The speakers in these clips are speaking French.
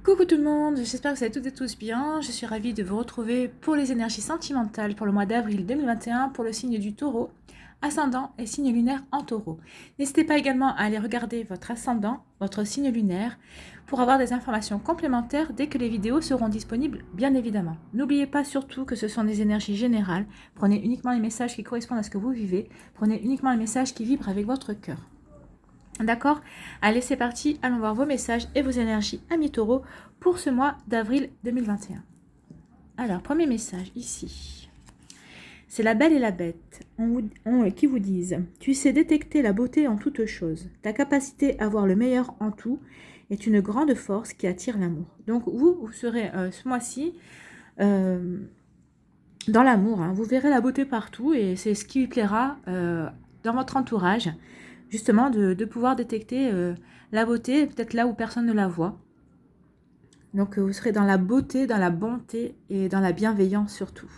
Coucou tout le monde, j'espère que vous allez toutes et tous bien. Je suis ravie de vous retrouver pour les énergies sentimentales pour le mois d'avril 2021 pour le signe du taureau, ascendant et signe lunaire en taureau. N'hésitez pas également à aller regarder votre ascendant, votre signe lunaire, pour avoir des informations complémentaires dès que les vidéos seront disponibles, bien évidemment. N'oubliez pas surtout que ce sont des énergies générales. Prenez uniquement les messages qui correspondent à ce que vous vivez. Prenez uniquement les messages qui vibrent avec votre cœur. D'accord? Allez, c'est parti. Allons voir vos messages et vos énergies, amis taureaux, pour ce mois d'avril 2021. Alors, premier message ici. C'est la belle et la bête qui vous disent: tu sais détecter la beauté en toutes choses. Ta capacité à voir le meilleur en tout est une grande force qui attire l'amour. Donc, vous serez ce mois-ci dans l'amour. Vous verrez la beauté partout et c'est ce qui lui plaira dans votre entourage. Justement, de pouvoir détecter la beauté, peut-être là où personne ne la voit. Donc, vous serez dans la beauté, dans la bonté et dans la bienveillance surtout.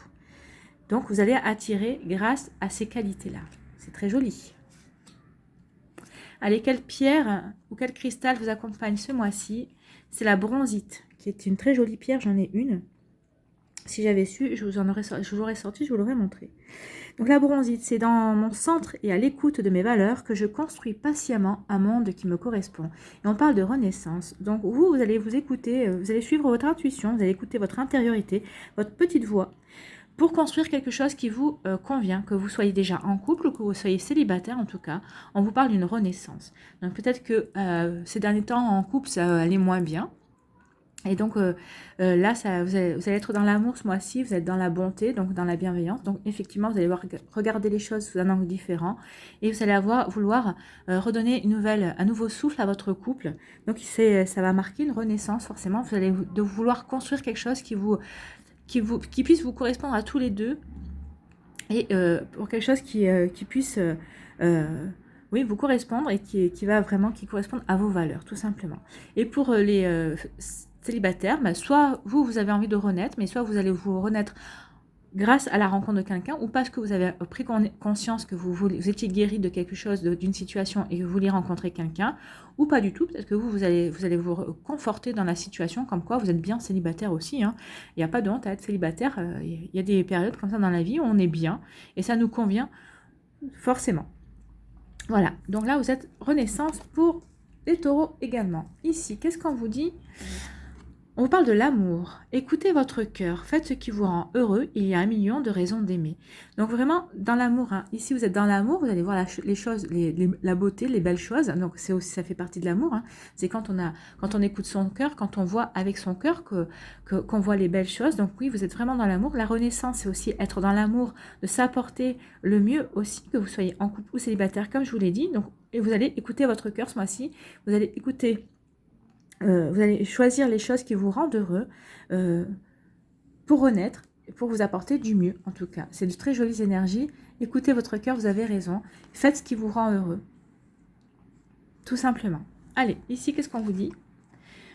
Donc, vous allez attirer grâce à ces qualités-là. C'est très joli. Allez, quelle pierre ou quel cristal vous accompagne ce mois-ci? C'est la bronzite, qui est une très jolie pierre. J'en ai une. Si j'avais su, je vous l'aurais sorti, je vous l'aurais montré. Donc la bronzite, c'est dans mon centre et à l'écoute de mes valeurs que je construis patiemment un monde qui me correspond. Et on parle de renaissance. Donc vous allez vous écouter, vous allez suivre votre intuition, vous allez écouter votre intériorité, votre petite voix, pour construire quelque chose qui vous convient, que vous soyez déjà en couple ou que vous soyez célibataire en tout cas. On vous parle d'une renaissance. Donc peut-être que ces derniers temps en couple, ça allait moins bien. Et donc là, vous allez être dans l'amour ce mois-ci, vous êtes dans la bonté, donc dans la bienveillance. Donc effectivement, vous allez regarder les choses sous un angle différent et vous allez vouloir redonner un nouveau souffle à votre couple. Donc ça va marquer une renaissance forcément. Vous allez vouloir construire quelque chose qui puisse vous correspondre à tous les deux et pour quelque chose qui puisse oui, vous correspondre et qui corresponde à vos valeurs, tout simplement. Et pour les célibataire, soit vous avez envie de renaître, mais soit vous allez vous renaître grâce à la rencontre de quelqu'un ou parce que vous avez pris conscience que vous étiez guéri de quelque chose, d'une situation et que vous voulez rencontrer quelqu'un, ou pas du tout, peut-être que vous allez vous conforter dans la situation comme quoi vous êtes bien célibataire aussi. Il n'y a pas de honte à être célibataire, il y a des périodes comme ça dans la vie où on est bien et ça nous convient forcément. Voilà, donc là vous êtes renaissance pour les taureaux également. Ici, qu'est-ce qu'on vous dit ? On vous parle de l'amour. Écoutez votre cœur, faites ce qui vous rend heureux, il y a 1 million de raisons d'aimer. Donc vraiment, dans l'amour, ici vous êtes dans l'amour, vous allez voir les choses, la beauté, les belles choses. Donc ça fait partie de l'amour. C'est quand on écoute son cœur, quand on voit avec son cœur qu'on voit les belles choses. Donc oui, vous êtes vraiment dans l'amour. La renaissance, c'est aussi être dans l'amour, de s'apporter le mieux aussi, que vous soyez en couple ou célibataire, comme je vous l'ai dit. Donc, et vous allez écouter votre cœur ce mois-ci, vous allez écouter... vous allez choisir les choses qui vous rendent heureux pour renaître et pour vous apporter du mieux en tout cas. C'est de très jolies énergies. Écoutez votre cœur, vous avez raison. Faites ce qui vous rend heureux. Tout simplement. Allez, ici, qu'est-ce qu'on vous dit ?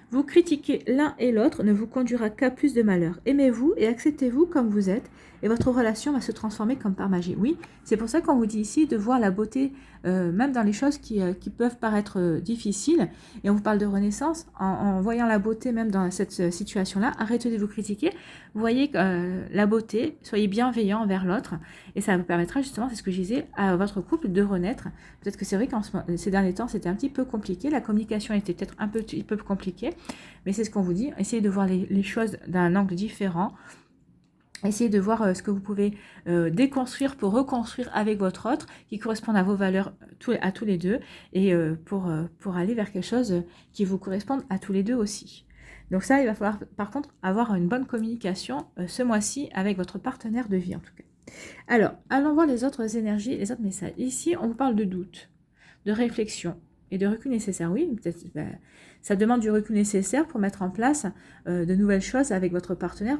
Vous critiquer l'un et l'autre ne vous conduira qu'à plus de malheur. Aimez-vous et acceptez-vous comme vous êtes et votre relation va se transformer comme par magie. Oui, c'est pour ça qu'on vous dit ici de voir la beauté même dans les choses qui peuvent paraître difficiles. Et on vous parle de renaissance en voyant la beauté même dans cette situation-là. Arrêtez de vous critiquer. Vous voyez la beauté, soyez bienveillant envers l'autre et ça vous permettra justement, c'est ce que je disais, à votre couple de renaître. Peut-être que c'est vrai qu'en ces derniers temps, c'était un petit peu compliqué. La communication était peut-être un petit peu compliquée. Mais c'est ce qu'on vous dit, essayez de voir les choses d'un angle différent, essayez de voir ce que vous pouvez déconstruire pour reconstruire avec votre autre, qui correspondent à vos valeurs à tous les deux, et pour aller vers quelque chose qui vous corresponde à tous les deux aussi. Donc ça, il va falloir par contre avoir une bonne communication ce mois-ci avec votre partenaire de vie en tout cas. Alors, allons voir les autres énergies, les autres messages. Ici, on vous parle de doute, de réflexion et de recul nécessaire. Oui, peut-être... ça demande du recul nécessaire pour mettre en place de nouvelles choses avec votre partenaire.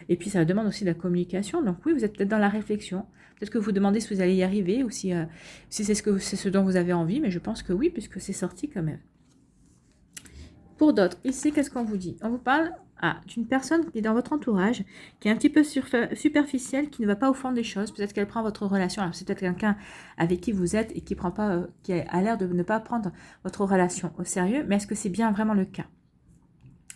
Et puis, ça demande aussi de la communication. Donc oui, vous êtes peut-être dans la réflexion. Peut-être que vous demandez si vous allez y arriver ou si c'est ce dont vous avez envie. Mais je pense que oui, puisque c'est sorti quand même. Pour d'autres, ici, qu'est-ce qu'on vous dit ? On vous parle d'une personne qui est dans votre entourage, qui est un petit peu superficielle, qui ne va pas au fond des choses. Peut-être qu'elle prend votre relation. Alors, c'est peut-être quelqu'un avec qui vous êtes et qui a l'air de ne pas prendre votre relation au sérieux. Mais est-ce que c'est bien vraiment le cas ?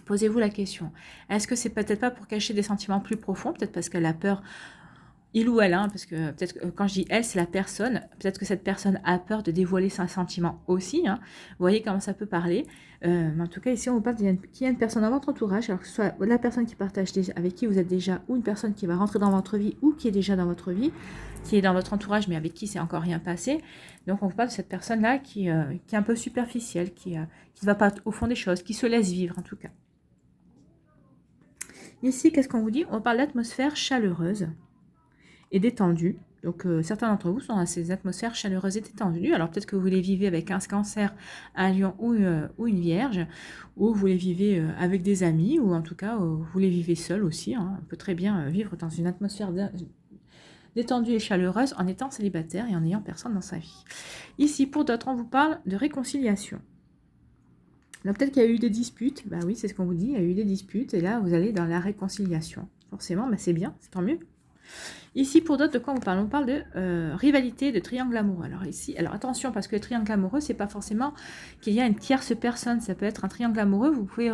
Posez-vous la question. Est-ce que c'est peut-être pas pour cacher des sentiments plus profonds, peut-être parce qu'elle a peur, il ou elle, hein, parce que peut-être que quand je dis elle, c'est la personne, peut-être que cette personne a peur de dévoiler ses sentiments aussi, hein. Vous voyez comment ça peut parler. Mais en tout cas, ici, on vous parle qu'il y a une personne dans votre entourage, alors que ce soit la personne qui partage avec qui vous êtes déjà, ou une personne qui va rentrer dans votre vie, ou qui est déjà dans votre vie, qui est dans votre entourage, mais avec qui c'est encore rien passé. Donc, on vous parle de cette personne-là qui est un peu superficielle, qui ne va pas au fond des choses, qui se laisse vivre, en tout cas. Ici, qu'est-ce qu'on vous dit? On parle d'atmosphère chaleureuse et détendue. Donc, certains d'entre vous sont dans ces atmosphères chaleureuses et détendues. Alors, peut-être que vous les vivez avec un cancer, un lion ou une vierge, ou vous les vivez avec des amis, ou en tout cas, vous les vivez seul aussi, hein. On peut très bien vivre dans une atmosphère détendue et chaleureuse en étant célibataire et en n'ayant personne dans sa vie. Ici, pour d'autres, on vous parle de réconciliation. Donc, peut-être qu'il y a eu des disputes. Bah oui, c'est ce qu'on vous dit, il y a eu des disputes, et là, vous allez dans la réconciliation. Forcément, bah, c'est bien, c'est tant mieux. Ici, pour d'autres, de quoi on parle? On parle de rivalité, de triangle amoureux. Alors ici, alors attention, parce que le triangle amoureux, c'est pas forcément qu'il y a une tierce personne. Ça peut être un triangle amoureux. Vous pouvez,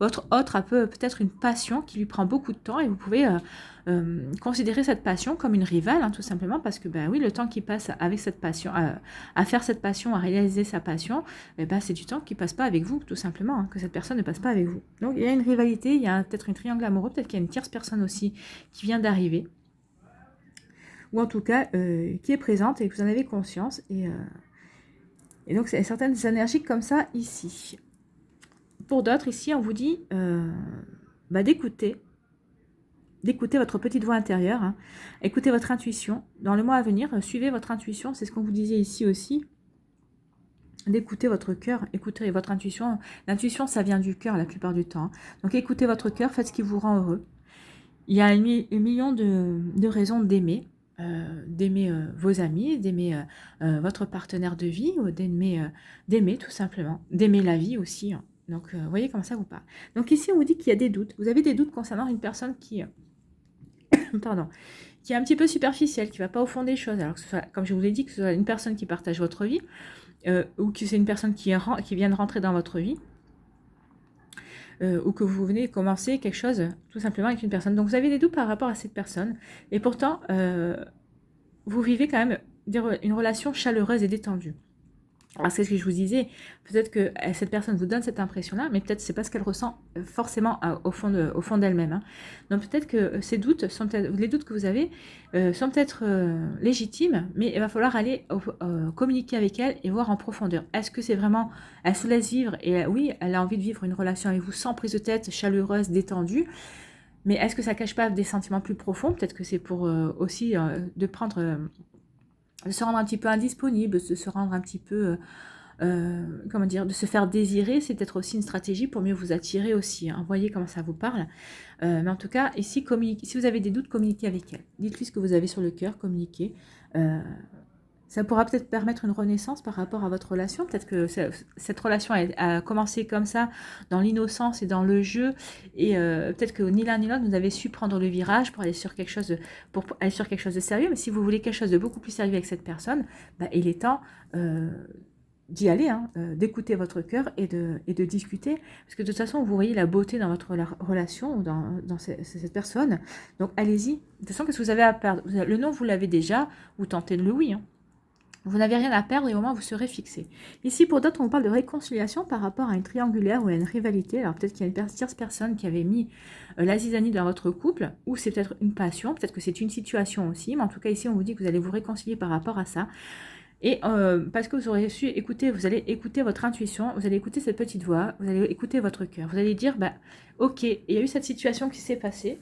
votre autre a peut-être une passion qui lui prend beaucoup de temps, et vous pouvez considérer cette passion comme une rivale, hein, tout simplement, parce que ben oui, le temps qu'il passe avec cette passion, à faire cette passion, à réaliser sa passion, c'est du temps qui passe pas avec vous, tout simplement, hein, que cette personne ne passe pas avec vous. Donc il y a une rivalité, il y a peut-être un triangle amoureux, peut-être qu'il y a une tierce personne aussi qui vient d'arriver, ou en tout cas qui est présente et que vous en avez conscience, et donc c'est certaines énergies comme ça ici. Pour d'autres, ici, on vous dit d'écouter votre petite voix intérieure, hein. Écoutez votre intuition. Dans le mois à venir, suivez votre intuition, c'est ce qu'on vous disait ici aussi, d'écouter votre cœur, écoutez votre intuition. L'intuition, ça vient du cœur la plupart du temps, hein. Donc écoutez votre cœur, faites ce qui vous rend heureux. Il y a un million de raisons d'aimer. D'aimer vos amis, d'aimer votre partenaire de vie, ou d'aimer tout simplement, d'aimer la vie aussi, hein. Donc, vous voyez comment ça vous parle. Donc ici, on vous dit qu'il y a des doutes. Vous avez des doutes concernant une personne qui, pardon, qui est un petit peu superficielle, qui ne va pas au fond des choses. Alors que ce soit, comme je vous l'ai dit, que ce soit une personne qui partage votre vie, ou que c'est une personne qui vient de rentrer dans votre vie, ou que vous venez commencer quelque chose tout simplement avec une personne. Donc vous avez des doutes par rapport à cette personne, et pourtant, vous vivez quand même une relation chaleureuse et détendue. Alors c'est ce que je vous disais, peut-être que cette personne vous donne cette impression-là, mais peut-être c'est pas ce qu'elle ressent forcément au fond d'elle-même, hein. Donc peut-être que ces doutes, les doutes que vous avez sont peut-être légitimes, mais il va falloir aller communiquer avec elle et voir en profondeur. Est-ce que c'est vraiment, elle se laisse vivre, et oui, elle a envie de vivre une relation avec vous sans prise de tête, chaleureuse, détendue, mais est-ce que ça cache pas des sentiments plus profonds? Peut-être que c'est pour aussi de prendre... de se rendre un petit peu indisponible, de se rendre un petit peu, comment dire, de se faire désirer, c'est peut-être aussi une stratégie pour mieux vous attirer aussi, hein. Vous voyez comment ça vous parle. Mais en tout cas, ici, si vous avez des doutes, communiquez avec elle. Dites-lui ce que vous avez sur le cœur, communiquez. Ça pourra peut-être permettre une renaissance par rapport à votre relation. Peut-être que cette relation a commencé comme ça, dans l'innocence et dans le jeu. Et peut-être que ni l'un ni l'autre, vous avez su prendre le virage pour aller sur quelque chose de sérieux. Mais si vous voulez quelque chose de beaucoup plus sérieux avec cette personne, il est temps d'y aller, hein, d'écouter votre cœur et de discuter. Parce que de toute façon, vous voyez la beauté dans votre relation ou dans cette personne. Donc allez-y. De toute façon, qu'est-ce que vous avez à perdre? Le non, vous l'avez déjà. Vous tentez de le oui, hein. Vous n'avez rien à perdre et au moins vous serez fixé. Ici, pour d'autres, on parle de réconciliation par rapport à une triangulaire ou à une rivalité. Alors peut-être qu'il y a une tierce personne qui avait mis la zizanie dans votre couple, ou c'est peut-être une passion, peut-être que c'est une situation aussi, mais en tout cas ici, on vous dit que vous allez vous réconcilier par rapport à ça. Et parce que vous aurez su écouter, vous allez écouter votre intuition, vous allez écouter cette petite voix, vous allez écouter votre cœur. Vous allez dire, ok, il y a eu cette situation qui s'est passée,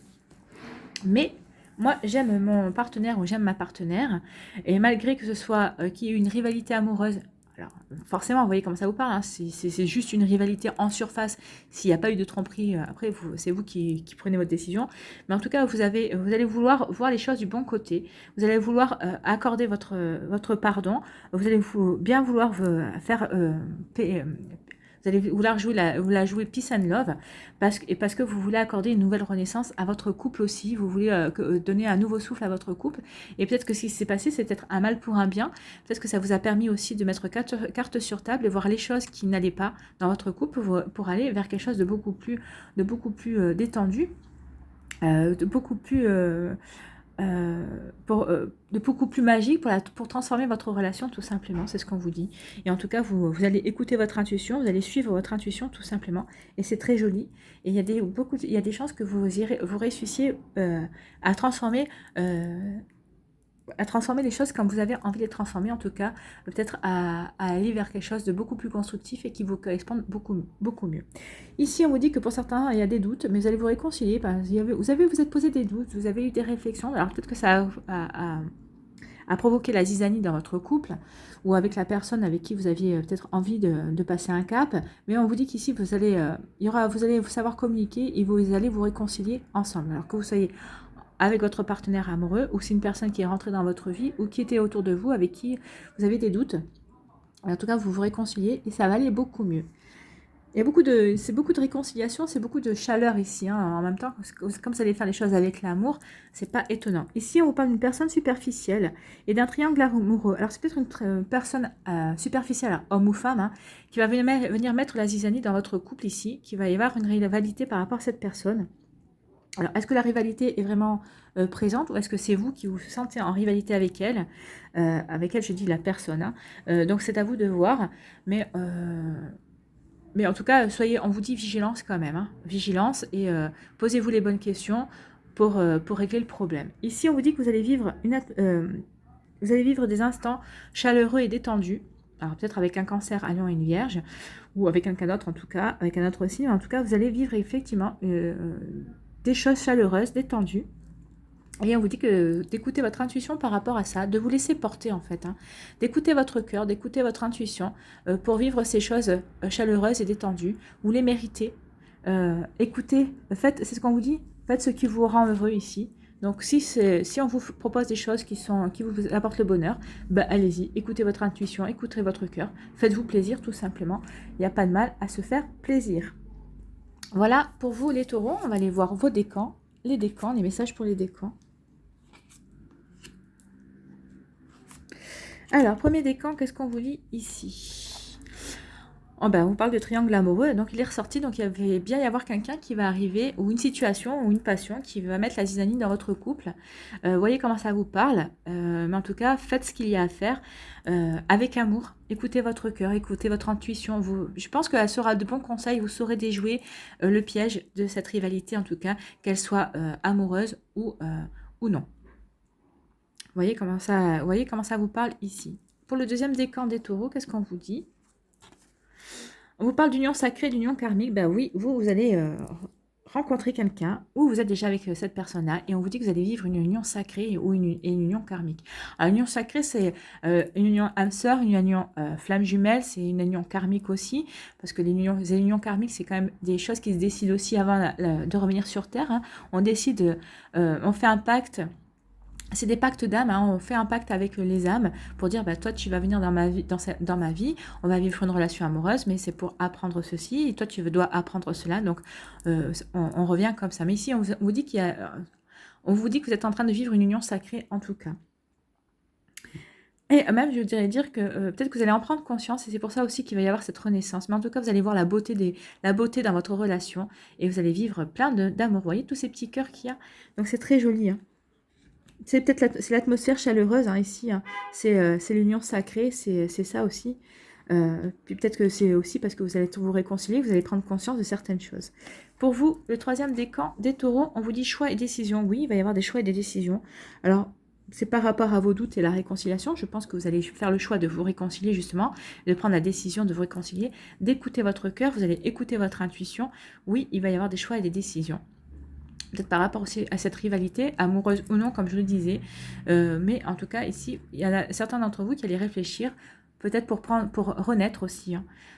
mais... moi, j'aime mon partenaire ou j'aime ma partenaire, et malgré que ce soit qu'il y ait une rivalité amoureuse, alors forcément, vous voyez comment ça vous parle, hein, c'est juste une rivalité en surface, s'il n'y a pas eu de tromperie, après, c'est vous qui prenez votre décision, mais en tout cas, vous allez vouloir voir les choses du bon côté, vous allez vouloir accorder votre pardon, vous allez bien vouloir faire Vous allez vouloir jouer vous la jouer peace and love parce que vous voulez accorder une nouvelle renaissance à votre couple aussi. Vous voulez donner un nouveau souffle à votre couple. Et peut-être que ce qui s'est passé, c'est peut-être un mal pour un bien. Peut-être que ça vous a permis aussi de mettre carte sur table et voir les choses qui n'allaient pas dans votre couple pour aller vers quelque chose de beaucoup plus détendu, de beaucoup plus de beaucoup plus magique pour transformer votre relation tout simplement, c'est ce qu'on vous dit. Et en tout cas, vous allez écouter votre intuition, vous allez suivre votre intuition tout simplement, et c'est très joli. Et il y a des chances que vous réussissiez à transformer les choses comme vous avez envie de les transformer, en tout cas, peut-être à aller vers quelque chose de beaucoup plus constructif et qui vous corresponde beaucoup mieux. Ici, on vous dit que pour certains, il y a des doutes, mais vous allez vous réconcilier. Vous êtes posé des doutes, vous avez eu des réflexions, alors peut-être que ça a provoqué la zizanie dans votre couple, ou avec la personne avec qui vous aviez peut-être envie de passer un cap, mais on vous dit qu'ici, vous allez savoir communiquer et vous allez vous réconcilier ensemble, alors que vous soyez avec votre partenaire amoureux, ou c'est une personne qui est rentrée dans votre vie, ou qui était autour de vous, avec qui vous avez des doutes. En tout cas, vous vous réconciliez, et ça va aller beaucoup mieux. Il y a c'est beaucoup de réconciliation, c'est beaucoup de chaleur ici. En même temps, comme vous allez faire les choses avec l'amour, c'est pas étonnant. Ici, on vous parle d'une personne superficielle et d'un triangle amoureux. Alors, c'est peut-être une personne superficielle, homme ou femme, qui va venir mettre la zizanie dans votre couple ici, qui va y avoir une rivalité par rapport à cette personne. Alors, est-ce que la rivalité est vraiment présente, ou est-ce que c'est vous qui vous sentez en rivalité avec elle, je dis la personne, donc c'est à vous de voir, mais en tout cas, on vous dit vigilance quand même, vigilance, et posez-vous les bonnes questions pour régler le problème. Ici, on vous dit que vous allez vivre des instants chaleureux et détendus, alors peut-être avec un cancer, un lion et une vierge, ou avec quelqu'un d'autre en tout cas, avec un autre signe, en tout cas, vous allez vivre effectivement des choses chaleureuses, détendues. Et on vous dit que d'écouter votre intuition par rapport à ça, de vous laisser porter en fait, d'écouter votre cœur, d'écouter votre intuition pour vivre ces choses chaleureuses et détendues. Vous les méritez. Écoutez, c'est ce qu'on vous dit, faites ce qui vous rend heureux ici. Donc si on vous propose des choses qui vous apportent le bonheur, allez-y, écoutez votre intuition, écoutez votre cœur, faites-vous plaisir tout simplement. Il n'y a pas de mal à se faire plaisir. Voilà pour vous les taureaux, on va aller voir vos décans, les messages pour les décans. Alors, premier décan, qu'est-ce qu'on vous dit ici? On vous parle de triangle amoureux, donc il est ressorti, donc il va bien y avoir quelqu'un qui va arriver, ou une situation, ou une passion, qui va mettre la zizanie dans votre couple. Voyez comment ça vous parle, mais en tout cas, faites ce qu'il y a à faire avec amour. Écoutez votre cœur, écoutez votre intuition. Je pense qu'elle sera de bons conseils, vous saurez déjouer le piège de cette rivalité, en tout cas, qu'elle soit amoureuse ou non. Voyez comment ça vous parle ici. Pour le deuxième décan des taureaux, qu'est-ce qu'on vous dit? On vous parle d'union sacrée, d'union karmique. Oui, vous allez rencontrer quelqu'un, ou vous êtes déjà avec cette personne-là, et on vous dit que vous allez vivre une union sacrée ou une union karmique. Alors, l'union sacrée, c'est une union âme sœur, une union flamme jumelle, c'est une union karmique aussi, parce que les unions karmiques, c'est quand même des choses qui se décident aussi avant de revenir sur Terre. On décide, on fait un pacte. C'est des pactes d'âme, on fait un pacte avec les âmes pour dire toi tu vas venir dans ma vie, on va vivre une relation amoureuse, mais c'est pour apprendre ceci, et toi tu dois apprendre cela, donc on revient comme ça. Mais ici on vous dit on vous dit que vous êtes en train de vivre une union sacrée en tout cas. Et même, je voudrais dire que peut-être que vous allez en prendre conscience, et c'est pour ça aussi qu'il va y avoir cette renaissance. Mais en tout cas, vous allez voir la beauté dans votre relation, et vous allez vivre plein d'amour. Vous voyez tous ces petits cœurs qu'il y a? Donc c'est très joli. C'est peut-être l'atmosphère chaleureuse ici. C'est l'union sacrée, c'est ça aussi. Puis peut-être que c'est aussi parce que vous allez vous réconcilier, vous allez prendre conscience de certaines choses. Pour vous, le troisième décan des taureaux, on vous dit choix et décision. Oui, il va y avoir des choix et des décisions. Alors, c'est par rapport à vos doutes et la réconciliation. Je pense que vous allez faire le choix de vous réconcilier justement, de prendre la décision de vous réconcilier, d'écouter votre cœur, vous allez écouter votre intuition. Oui, il va y avoir des choix et des décisions. Peut-être par rapport aussi à cette rivalité, amoureuse ou non, comme je le disais. Mais en tout cas, ici, il y en a certains d'entre vous qui allaient réfléchir, peut-être pour renaître aussi.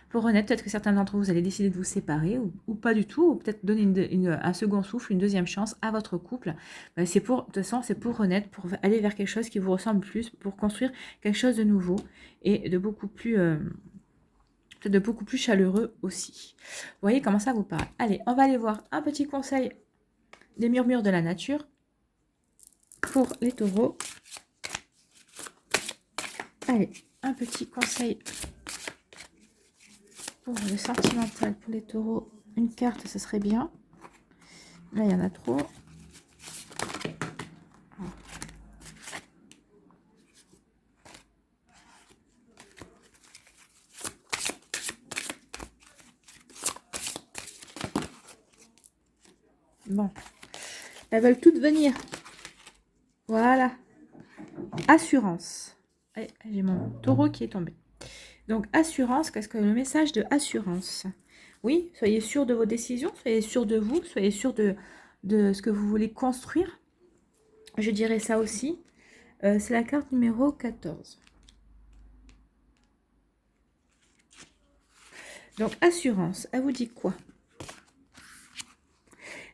Pour renaître, peut-être que certains d'entre vous allez décider de vous séparer, ou pas du tout, ou peut-être donner un second souffle, une deuxième chance à votre couple. De toute façon, c'est pour renaître, pour aller vers quelque chose qui vous ressemble plus, pour construire quelque chose de nouveau et de beaucoup plus peut-être de beaucoup plus chaleureux aussi. Vous voyez comment ça vous parle. Allez, on va aller voir un petit conseil des murmures de la nature pour les taureaux. Allez, un petit conseil pour le sentimental pour les taureaux. Une carte, ce serait bien. Là, il y en a trop. Bon, elles veulent toutes venir. Voilà. Assurance. J'ai mon taureau qui est tombé. Donc, assurance, qu'est-ce que le message de assurance? Oui, soyez sûr de vos décisions, soyez sûr de vous, soyez sûr de ce que vous voulez construire. Je dirais ça aussi. C'est la carte numéro 14. Donc, assurance, elle vous dit quoi?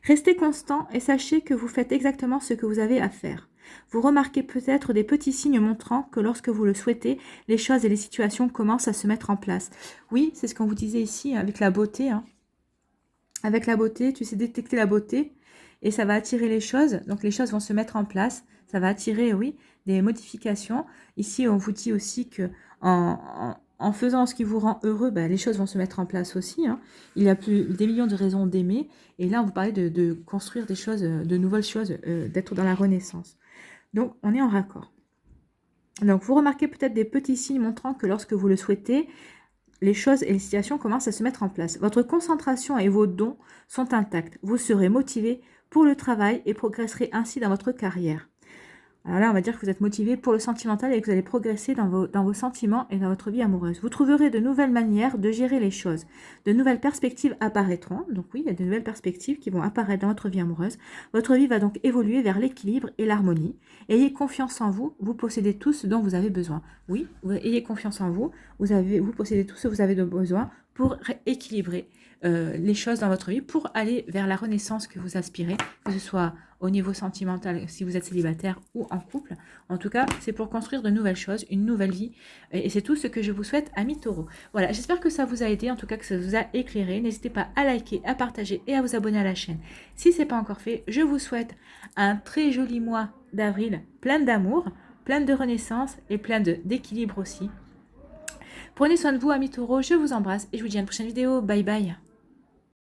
Restez constant et sachez que vous faites exactement ce que vous avez à faire. Vous remarquez peut-être des petits signes montrant que lorsque vous le souhaitez, les choses et les situations commencent à se mettre en place. Oui, c'est ce qu'on vous disait ici avec la beauté. Hein. Avec la beauté, tu sais détecter la beauté et ça va attirer les choses. Donc les choses vont se mettre en place. Ça va attirer, oui, des modifications. Ici, on vous dit aussi que en faisant ce qui vous rend heureux, ben, les choses vont se mettre en place aussi. Hein. Il y a plus des millions de raisons d'aimer. Et là, on vous parlait de construire des choses, de nouvelles choses, d'être dans la renaissance. Donc, on est en raccord. Donc, vous remarquez peut-être des petits signes montrant que lorsque vous le souhaitez, les choses et les situations commencent à se mettre en place. Votre concentration et vos dons sont intacts. Vous serez motivé pour le travail et progresserez ainsi dans votre carrière. Alors là, on va dire que vous êtes motivé pour le sentimental et que vous allez progresser dans vos sentiments et dans votre vie amoureuse. Vous trouverez de nouvelles manières de gérer les choses. De nouvelles perspectives apparaîtront. Donc oui, il y a de nouvelles perspectives qui vont apparaître dans votre vie amoureuse. Votre vie va donc évoluer vers l'équilibre et l'harmonie. Ayez confiance en vous. Vous possédez tout ce dont vous avez besoin. Oui, ayez confiance en vous. Vous possédez tout ce que vous avez besoin pour équilibrer les choses dans votre vie, pour aller vers la renaissance que vous aspirez, que ce soit au niveau sentimental, si vous êtes célibataire ou en couple. En tout cas, c'est pour construire de nouvelles choses, une nouvelle vie. Et c'est tout ce que je vous souhaite, amis taureaux. Voilà, j'espère que ça vous a aidé, en tout cas que ça vous a éclairé. N'hésitez pas à liker, à partager et à vous abonner à la chaîne. Si ce n'est pas encore fait, je vous souhaite un très joli mois d'avril, plein d'amour, plein de renaissance et plein d'équilibre aussi. Prenez soin de vous, amis taureaux, je vous embrasse et je vous dis à une prochaine vidéo. Bye bye.